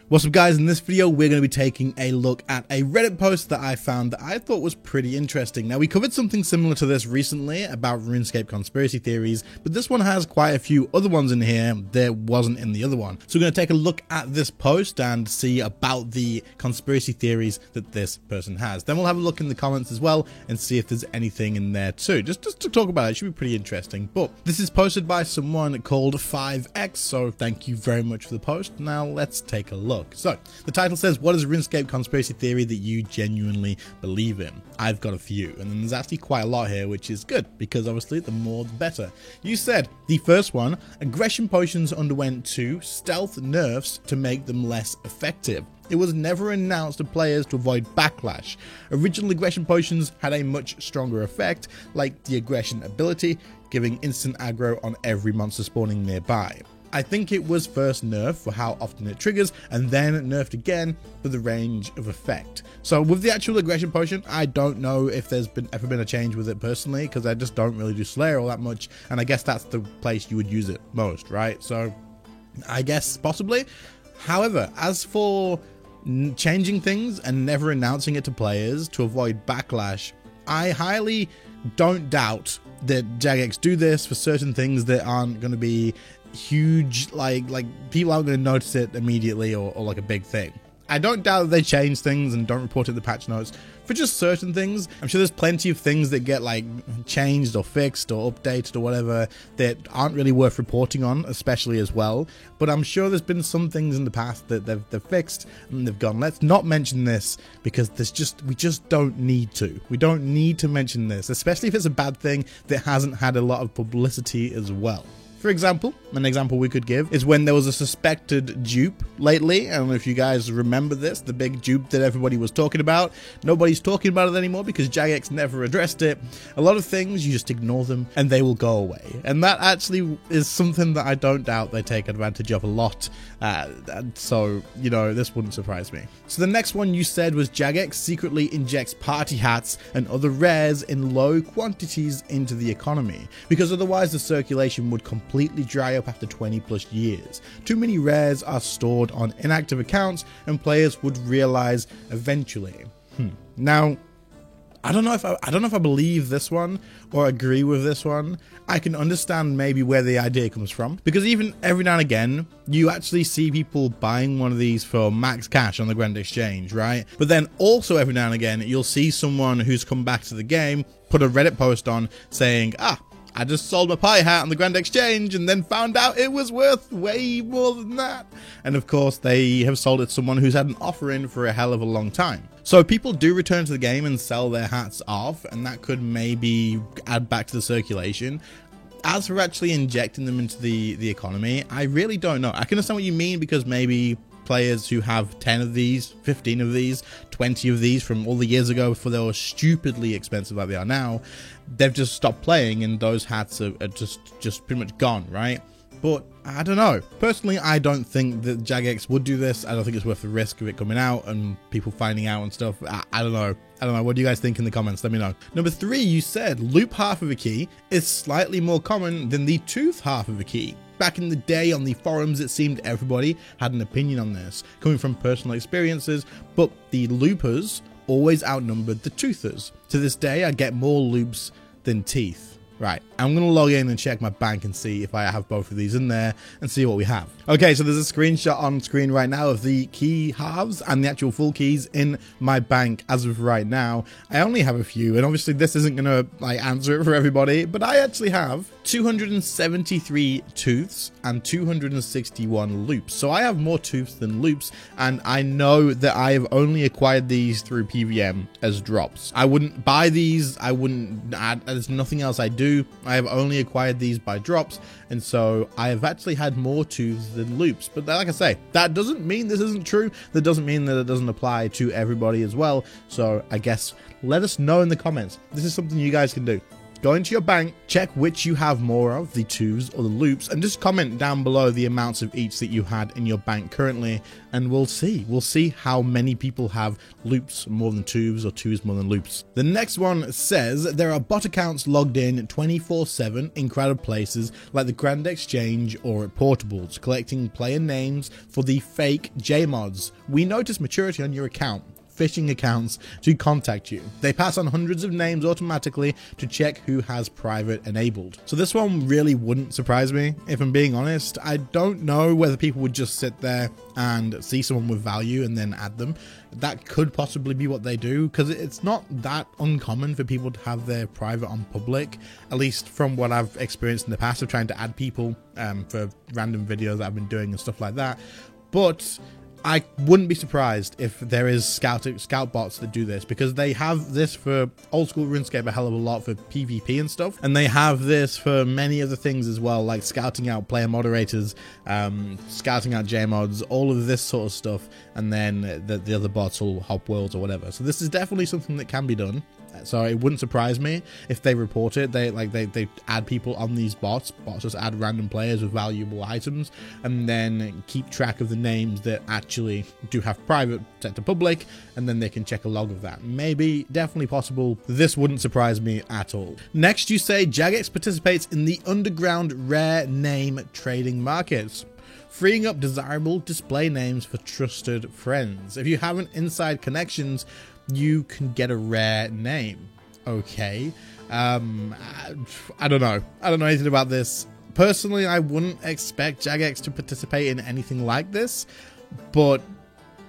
What's up guys, in this video we're going to be taking a look at a Reddit post that I found that I thought was pretty interesting. Now we covered something similar to this recently about RuneScape conspiracy theories, but this one has quite a few other ones in here that wasn't in the other one. So we're going to take a look at this post and see about the conspiracy theories that this person has. Then we'll have a look in the comments as well and see if there's anything in there too. Just to talk about it, it should be pretty interesting. But this is posted by someone called 5X, so thank you very much for the post. Now let's take a look. So the title says, what is a RuneScape conspiracy theory that you genuinely believe in? I've got a few, and then there's actually quite a lot here, which is good because obviously the more the better. You said the first one, aggression potions underwent 2 stealth nerfs to make them less effective. It was never announced to players to avoid backlash. Original aggression potions had a much stronger effect, like the aggression ability, giving instant aggro on every monster spawning nearby. I think it was first nerfed for how often it triggers, and then nerfed again for the range of effect. So with the actual aggression potion, I don't know if there's ever been a change with it personally, because I just don't really do Slayer all that much, and I guess that's the place you would use it most, right? So I guess possibly. However, as for changing things and never announcing it to players to avoid backlash, I highly don't doubt that Jagex do this for certain things that aren't going to be huge, like people aren't going to notice it immediately or like a big thing. I don't doubt that they change things and don't report it in the patch notes for just certain things. I'm sure there's plenty of things that get like changed or fixed or updated or whatever that aren't really worth reporting on, especially as well. But I'm sure there's been some things in the past that they've fixed and they've gone, let's not mention this because we just don't need to. We don't need to mention this, especially if it's a bad thing that hasn't had a lot of publicity as well. For example, an example we could give is when there was a suspected dupe lately. I don't know if you guys remember this, the big dupe that everybody was talking about. Nobody's talking about it anymore because Jagex never addressed it. A lot of things, you just ignore them and they will go away. And that actually is something that I don't doubt they take advantage of a lot. So, you know, this wouldn't surprise me. So the next one you said was Jagex secretly injects party hats and other rares in low quantities into the economy, because otherwise the circulation would completely dry up after 20 plus years. Too many rares are stored on inactive accounts and players would realize eventually. Now, I don't know if I believe this one or agree with this one. I can understand maybe where the idea comes from, because even every now and again you actually see people buying one of these for max cash on the Grand Exchange, right? But then also every now and again you'll see someone who's come back to the game put a Reddit post on saying, I just sold my pie hat on the Grand Exchange and then found out it was worth way more than that. And of course they have sold it to someone who's had an offer in for a hell of a long time. So people do return to the game and sell their hats off, and that could maybe add back to the circulation. As for actually injecting them into the economy, I really don't know. I can understand what you mean, because maybe players who have 10 of these, 15 of these, 20 of these from all the years ago before they were stupidly expensive like they are now, they've just stopped playing and those hats are just pretty much gone, right? But I don't know. Personally, I don't think that Jagex would do this. I don't think it's worth the risk of it coming out and people finding out and stuff. I don't know. What do you guys think in the comments? Let me know. Number 3, you said loop half of a key is slightly more common than the tooth half of a key. Back in the day on the forums, it seemed everybody had an opinion on this, coming from personal experiences, but the loopers always outnumbered the toothers. To this day, I get more loops than teeth. Right, I'm going to log in and check my bank and see if I have both of these in there and see what we have. Okay, so there's a screenshot on screen right now of the key halves and the actual full keys in my bank as of right now. I only have a few, and obviously this isn't going to like answer it for everybody, but I actually have 273 tooths and 261 loops. So I have more tooths than loops, and I know that I have only acquired these through PVM as drops. I wouldn't buy these, I wouldn't add, there's nothing else I do. I have only acquired these by drops, and so I have actually had more tooths than loops. But like I say, that doesn't mean this isn't true. That doesn't mean that it doesn't apply to everybody as well. So I guess let us know in the comments. This is something you guys can do. Go into your bank, check which you have more of, the 2s or the loops, and just comment down below the amounts of each that you had in your bank currently, and we'll see how many people have loops more than 2s or 2s more than loops. The next one says there are bot accounts logged in 24/7 in crowded places like the Grand Exchange or at Portables, collecting player names for the fake JMods. We notice maturity on your account. Phishing accounts to contact you. They pass on hundreds of names automatically to check who has private enabled. So this one really wouldn't surprise me, if I'm being honest. I don't know whether people would just sit there and see someone with value and then add them. That could possibly be what they do, because it's not that uncommon for people to have their private on public, at least from what I've experienced in the past of trying to add people for random videos that I've been doing and stuff like that. But I wouldn't be surprised if there is scout bots that do this, because they have this for old school RuneScape a hell of a lot for PvP and stuff, and they have this for many other things as well, like scouting out player moderators, scouting out JMods, all of this sort of stuff, and then the other bots will hop worlds or whatever. So this is definitely something that can be done. So it wouldn't surprise me if they report it. They add people on these bots. Bots just add random players with valuable items, and then keep track of the names that actually do have private set to public, and then they can check a log of that. Maybe, definitely possible. This wouldn't surprise me at all. Next, you say Jagex participates in the underground rare name trading markets, freeing up desirable display names for trusted friends. If you haven't inside connections, you can get a rare name. Okay. I don't know. I don't know anything about this. Personally, I wouldn't expect Jagex to participate in anything like this, but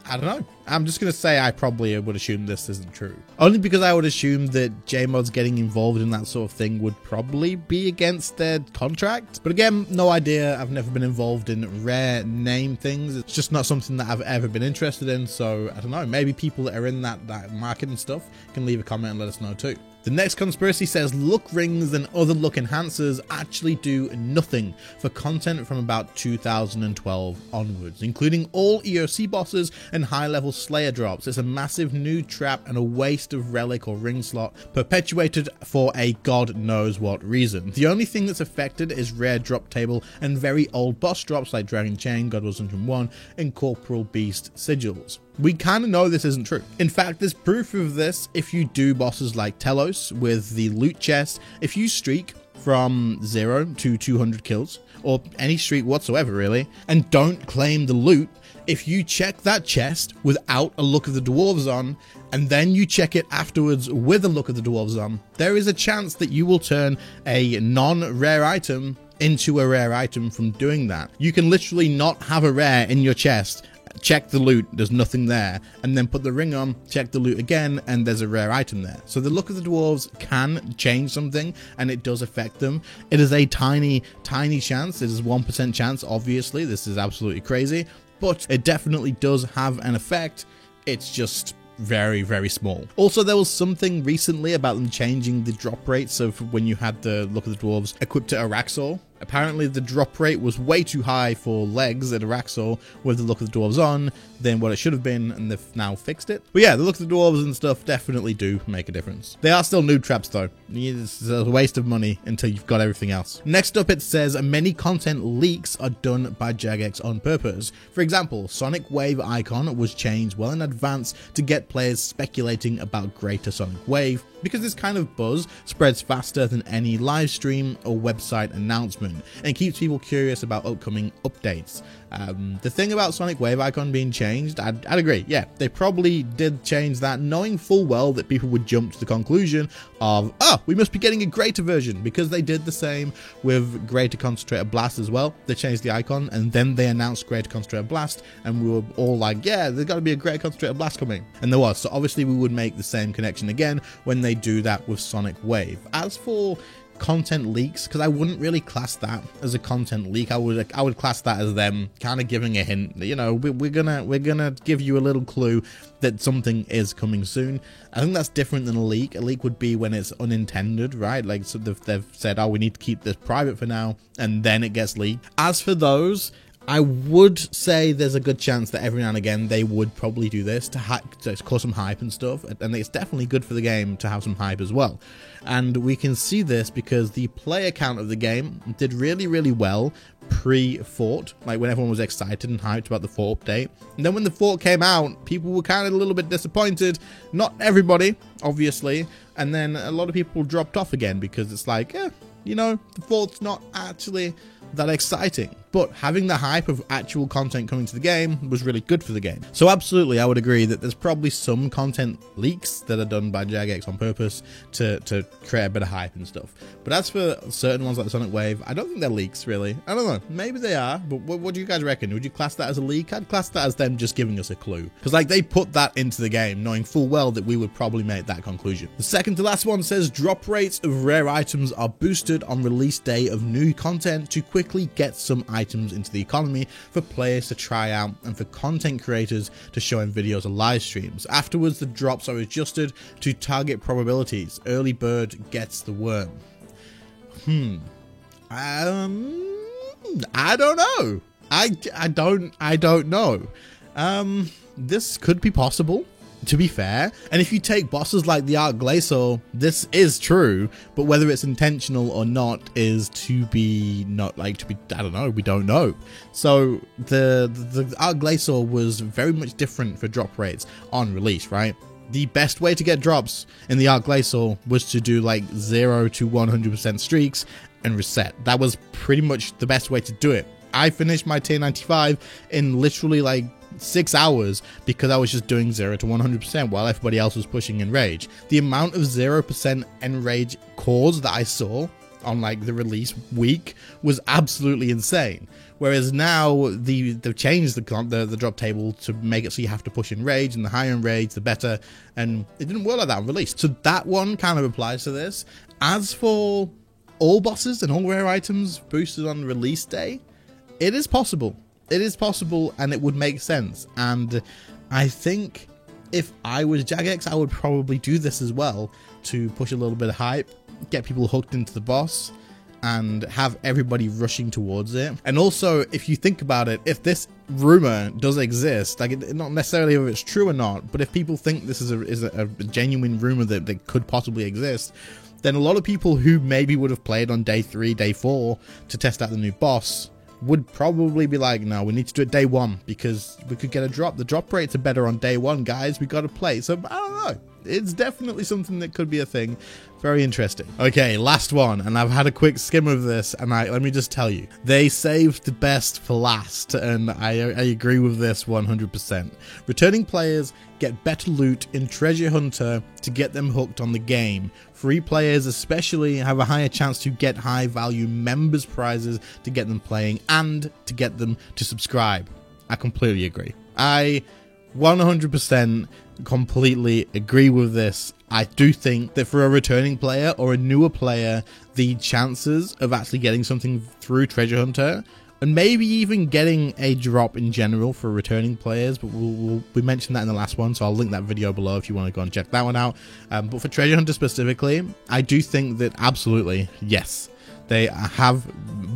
I don't know. I'm just going to say I probably would assume this isn't true. Only because I would assume that JMods getting involved in that sort of thing would probably be against their contract. But again, no idea. I've never been involved in rare name things. It's just not something that I've ever been interested in. So I don't know. Maybe people that are in that market and stuff can leave a comment and let us know too. The next conspiracy says look rings and other look enhancers actually do nothing for content from about 2012 onwards, including all EOC bosses and high-level Slayer drops. It's a massive new trap and a waste of relic or ring slot, perpetuated for a god knows what reason. The only thing that's affected is rare drop table and very old boss drops like Dragon Chain, God Wars 101, and Corporal Beast sigils. We kind of know this isn't true. In fact, there's proof of this if you do bosses like Telos with the loot chest. If you streak from 0 to 200 kills, or any streak whatsoever really, and don't claim the loot, if you check that chest without a Look of the Dwarves on, and then you check it afterwards with a Look of the Dwarves on, there is a chance that you will turn a non-rare item into a rare item from doing that. You can literally not have a rare in your chest, check the loot, there's nothing there, and then put the ring on, check the loot again, and there's a rare item there. So the Look of the Dwarves can change something, and it does affect them. It is a tiny chance. It is 1% chance, obviously. This is absolutely crazy, but it definitely does have an effect. It's just very, very small. Also, there was something recently about them changing the drop rates of when you had the Look of the Dwarves equipped to Araxor. Apparently the drop rate was way too high for legs at Araxor with the Look of the Dwarves on than what it should have been, and they've now fixed it. But yeah, the Look of the Dwarves and stuff definitely do make a difference. They are still noob traps though. It's a waste of money until you've got everything else. Next up, it says many content leaks are done by Jagex on purpose. For example, Sonic Wave icon was changed well in advance to get players speculating about Greater Sonic Wave, because this kind of buzz spreads faster than any live stream or website announcement and keeps people curious about upcoming updates. The thing about Sonic Wave icon being changed, I'd agree. Yeah, they probably did change that, knowing full well that people would jump to the conclusion of, oh, we must be getting a greater version, because they did the same with Greater Concentrator Blast as well. They changed the icon and then they announced Greater Concentrator Blast, and we were all like, yeah, there's got to be a Greater Concentrator Blast coming. And there was. So obviously we would make the same connection again when they do that with Sonic Wave. As for content leaks, because I wouldn't really class that as a content leak. I would class that as them kind of giving a hint that, you know, we're gonna give you a little clue that something is coming soon. I think that's different than a leak. A leak would be when it's unintended, right? Like, so they've said, oh, we need to keep this private for now, and then it gets leaked. As for those, I would say there's a good chance that every now and again they would probably do this to cause some hype and stuff, and it's definitely good for the game to have some hype as well. And we can see this because the player count of the game did really, really well pre-Fort, like when everyone was excited and hyped about the Fort update. And then when the Fort came out, people were kind of a little bit disappointed. Not everybody, obviously. And then a lot of people dropped off again because it's like, you know, the Fort's not actually that exciting. But having the hype of actual content coming to the game was really good for the game. So absolutely, I would agree that there's probably some content leaks that are done by Jagex on purpose to create a bit of hype and stuff. But as for certain ones like Sonic Wave, I don't think they're leaks, really. I don't know. Maybe they are, but what do you guys reckon? Would you class that as a leak? I'd class that as them just giving us a clue. Because, like, they put that into the game, knowing full well that we would probably make that conclusion. The second to last one says, drop rates of rare items are boosted on release day of new content to quickly get some items into the economy for players to try out and for content creators to show in videos or live streams. Afterwards, the drops are adjusted to target probabilities. Early bird gets the worm. I don't know. I don't know. This could be possible, to be fair. And if you take bosses like the Arc Glacial, this is true, but whether it's intentional or not is to be I don't know, we don't know. So the Arc Glacial was very much different for drop rates on release, right? The best way to get drops in the Arc Glacial was to do like 0 to 100% streaks and reset. That was pretty much the best way to do it. I finished my tier 95 in literally like 6 hours because I was just doing 0 to 100% while everybody else was pushing Enrage. The amount of 0% Enrage cores that I saw on like the release week was absolutely insane. Whereas now they've changed the drop table to make it so you have to push Enrage, and the higher Enrage the better, and it didn't work like that on release. So that one kind of applies to this. As for all bosses and all rare items boosted on release day, it is possible. It is possible, and it would make sense. And I think if I was Jagex, I would probably do this as well to push a little bit of hype, get people hooked into the boss, and have everybody rushing towards it. And also, if you think about it, if this rumor does exist, like not necessarily if it's true or not, but if people think this is a genuine rumor that could possibly exist, then a lot of people who maybe would have played on day 3, day 4 to test out the new boss would probably be like, no, we need to do it day 1 because we could get a drop. The drop rates are better on day 1, guys. We got to play. So I don't know. It's definitely something that could be a thing. Very interesting. Okay, last one, and I've had a quick skim of this, and let me just tell you, they saved the best for last, and I agree with this 100%. Returning players get better loot in Treasure Hunter to get them hooked on the game. Free players especially have a higher chance to get high value members prizes to get them playing and to get them to subscribe. I completely agree. I 100% completely agree with this. I do think that for a returning player or a newer player, the chances of actually getting something through Treasure Hunter, and maybe even getting a drop in general for returning players, but we mentioned that in the last one, so I'll link that video below if you want to go and check that one out. But for Treasure Hunter specifically, I do think that absolutely, yes, they have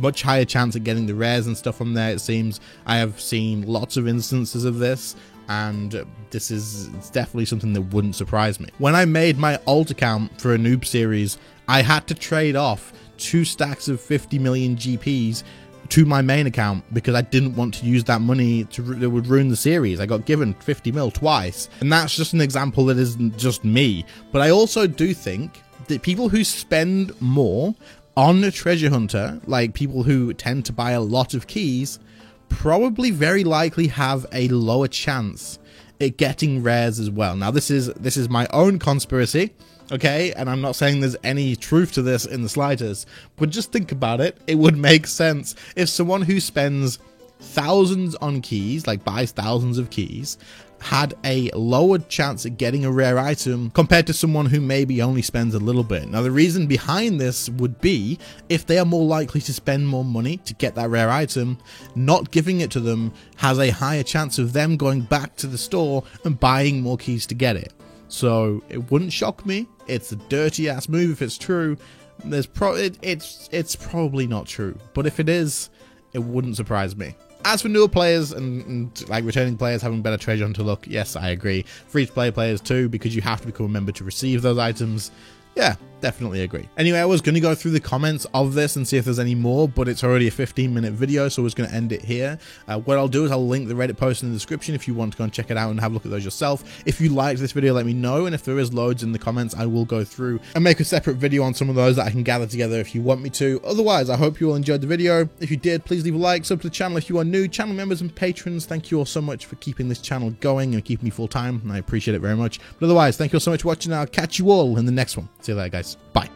much higher chance of getting the rares and stuff from there, it seems. I have seen lots of instances of this, and this is definitely something that wouldn't surprise me. When I made my alt account for a noob series, I had to trade off 2 stacks of 50 million GPs to my main account because I didn't want to use that money that would ruin the series. I got given 50 mil twice, and that's just an example that isn't just me. But I also do think that people who spend more on a Treasure Hunter, like people who tend to buy a lot of keys, probably very likely have a lower chance at getting rares as well. Now this is my own conspiracy, okay, and I'm not saying there's any truth to this in the slightest, but just think about it. It would make sense if someone who spends thousands on keys, like buys thousands of keys, had a lower chance at getting a rare item compared to someone who maybe only spends a little bit. Now the reason behind this would be if they are more likely to spend more money to get that rare item, not giving it to them has a higher chance of them going back to the store and buying more keys to get it. So it wouldn't shock me. It's a dirty ass move if it's true. It's probably not true, but if it is, it wouldn't surprise me. As for newer players and like returning players having better treasure hunter luck, yes, I agree. Free-to-play players too, because you have to become a member to receive those items. Yeah, definitely agree. Anyway, I was going to go through the comments of this and see if there's any more, but it's already a 15-minute video, so I was going to end it here. What I'll do is I'll link the Reddit post in the description if you want to go and check it out and have a look at those yourself. If you liked this video, let me know, and if there is loads in the comments, I will go through and make a separate video on some of those that I can gather together if you want me to. Otherwise, I hope you all enjoyed the video. If you did, please leave a like, sub to the channel if you are new. Channel members and patrons, thank you all so much for keeping this channel going and keeping me full time, and I appreciate it very much. But otherwise, thank you all so much for watching, and I'll catch you all in the next one. See you later, guys. Bye.